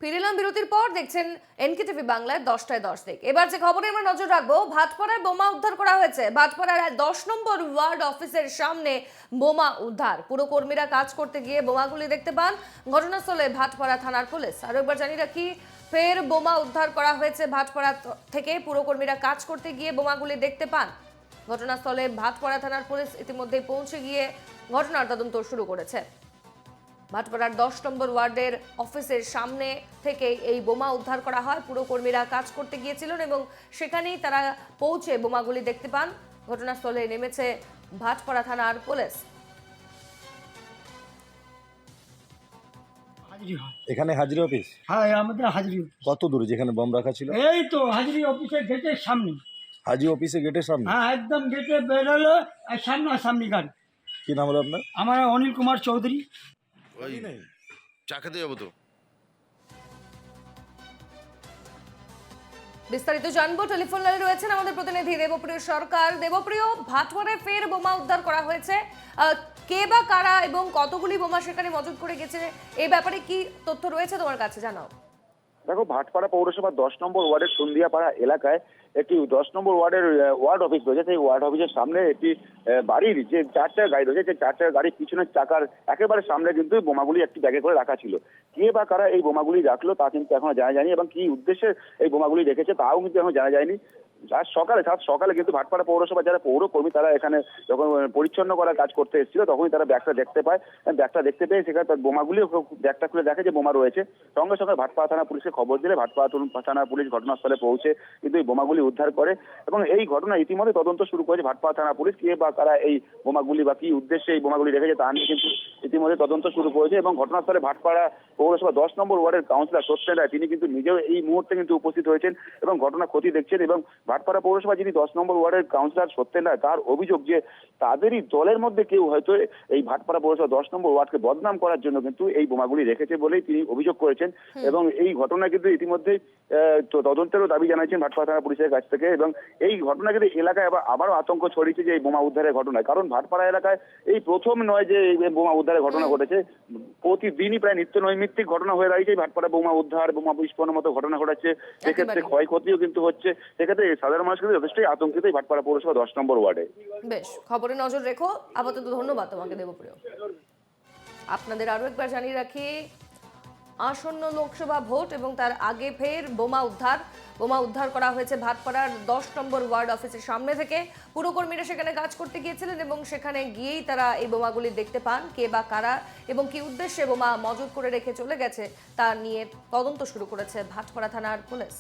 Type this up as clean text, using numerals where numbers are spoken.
ফিরলাম বিরতির পর, দেখছেন এনকেটিভি বাংলায় 10টায় 10 দিক। এবার যে খবরে আমরা নজর রাখবো, ভাটপাড়ায় বোমা উদ্ধার করা হয়েছে। ভাটপাড়ার 10 নম্বর ওয়ার্ড অফিসের সামনে বোমা উদ্ধার। পুরো কর্মীরা কাজ করতে গিয়ে বোমাগুলি দেখতে পান। ঘটনাস্থলে ভাটপাড়া থানার পুলিশ। আর একবার জানি রাখি, ফের বোমা উদ্ধার করা হয়েছে ভাটপাড়া থেকে। পুরো কর্মীরা কাজ করতে গিয়ে বোমাগুলি দেখতে পান। ঘটনাস্থলে ভাটপাড়া থানার পুলিশ ইতিমধ্যে পৌঁছে গিয়ে ঘটনার তদন্ত শুরু করেছে। ভাটপাড়ার 10 নম্বর ওয়ার্ডের অফিসের সামনে থেকে এই বোমা উদ্ধার করা হয়। পুরো কর্মীরা কাজ করতে গিয়েছিলেন এবং সেখানেই তারা পৌঁছে বোমাগুলি দেখতে পান। ঘটনাস্থলে নেমেছে ভাটপাড়া থানার পুলিশ। এখানে হাজিরি অফিস? হ্যাঁ, আমাদের হাজিরি অফিস। কত দূরে যেখানে বম রাখা ছিল? এই তো হাজিরি অফিসের গেটের সামনে। হাজি অফিসে গেটের সামনে? হ্যাঁ, একদম গেটে বেরোলো আর সামনাসামনি গাড়ি। কি নাম হলো আপনার? আমার অনিল কুমার চৌধুরী। ওই চা খেতে যাবো তো। বিস্তারিত জানবো, টেলিফোন লাইনে রয়েছেন আমাদের প্রতিনিধি দেবপ্রিয় সরকার। দেবপ্রিয়, ভাটপাড়ায় ফের বোমা উদ্ধার করা হয়েছে। কে বা কারা এবং কতগুলি বোমা সেখানে মজুত করে গেছে, এই ব্যাপারে কি তথ্য রয়েছে তোমার কাছে, জানাও। দেখো, ভাটপাড়া পৌরসভা 10 নম্বর ওয়ার্ডের সন্ধিয়াপাড়া এলাকায় একটি 10 নম্বর ওয়ার্ডের ওয়ার্ড অফিস রয়েছে। সেই ওয়ার্ড অফিসের সামনে একটি বাড়ির যে 4 চাকার গাড়ি রয়েছে, সেই 4 চাকার গাড়ির পিছনের চাকার একেবারে সামনে কিন্তু বোমাগুলি একটি ব্যাগে করে রাখা ছিল। কে বা কারা এই বোমাগুলি রাখলো তা কিন্তু এখনো জানা যায়নি, এবং কি উদ্দেশ্যে এই বোমাগুলি রেখেছে তাও কিন্তু এখনো জানা যায়নি। আজ সকালে কিন্তু ভাটপাড়া পৌরসভা যারা পৌরকর্মী তারা এখানে যখন পরিচ্ছন্ন করার কাজ করতে এসেছিল, তখনই তারা ব্যাগটা দেখতে পায়। ব্যাগটা দেখতে পেয়ে সেখানে তার বোমাগুলি ব্যাগটা খুলে দেখে যে বোমা রয়েছে। সঙ্গে সঙ্গে ভাটপাড়া থানা পুলিশকে খবর দিলে ভাটপাড়া থানা পুলিশ ঘটনাস্থলে পৌঁছে কিন্তু এই বোমাগুলি উদ্ধার করে, এবং এই ঘটনা ইতিমধ্যে তদন্ত শুরু করেছে ভাটপাড়া থানা পুলিশ। কে বা কারা এই বোমাগুলি বা কি উদ্দেশ্যে এই বোমাগুলি রেখেছে তা নিয়ে কিন্তু ইতিমধ্যে তদন্ত শুরু করেছে। এবং ঘটনাস্থলে ভাটপাড়া পৌরসভা 10 নম্বর ওয়ার্ডের কাউন্সিলর সত্যেন রায় তিনি কিন্তু নিজেও এই মুহূর্তে কিন্তু উপস্থিত হয়েছেন এবং ঘটনা ক্ষতি দেখছেন। এবং ভাটপাড়া পৌরসভা যিনি 10 নম্বর ওয়ার্ডের কাউন্সিলর সত্যেন রায়, তার অভিযোগ যে তাদেরই দলের মধ্যে কেউ হয়তো এই ভাটপাড়া পৌরসভা 10 নম্বর ওয়ার্ডকে বদনাম করার জন্য কিন্তু এই বোমাগুলি রেখেছে বলেই তিনি অভিযোগ করেছেন। এবং এই ঘটনা কিন্তু ইতিমধ্যেই তদন্তেরও দাবি জানাচ্ছেন ভাটপাড়া থানা পুলিশের কাছ থেকে। এবং এই ঘটনা কিন্তু এলাকায় আবারও আতঙ্ক ছড়িয়েছে যে এই বোমা উদ্ধারের ঘটনায়। কারণ ভাটপাড়া এলাকায় এই প্রথম নয় যে এই বোমা উদ্ধারের ঘটনা ঘটেছে, প্রতিদিনই প্রায় নিত্য নৈমিত্তিক ঘটনা হয়ে দাঁড়িয়েছে। ভাটপাড়া বোমা উদ্ধার, বোমা বিস্ফোরণের মতো ঘটনা ঘটাচ্ছে, সেক্ষেত্রে ক্ষয়ক্ষতিও কিন্তু হচ্ছে। সেক্ষেত্রে সাধারণ মানুষ কিন্তু যথেষ্টই আতঙ্কিত এই ভাটপাড়া পৌরসভা 10 নম্বর ওয়ার্ডে। বেশ, খবরে নজর রেখো। আপাতত ধন্যবাদ তোমাকে দেবপ্রিয়। আপনাদের আরো একবার জানিয়ে রাখি, আসন্ন লোকসভা ভোট এবং তার আগে ফের বোমা উদ্ধার করা হয়েছে ভাটপাড়ার 10 নম্বর ওয়ার্ড অফিসের সামনে থেকে। পুরকর্মীরা সেখানে কাজ করতে গিয়েছিলেন এবং সেখানে গিয়েই তারা এই বোমাগুলি দেখতে পান। কে বা কারা এবং কি উদ্দেশ্যে বোমা মজুত করে রেখে চলে গেছে তা নিয়ে তদন্ত শুরু করেছে ভাটপাড়া থানার পুলিশ।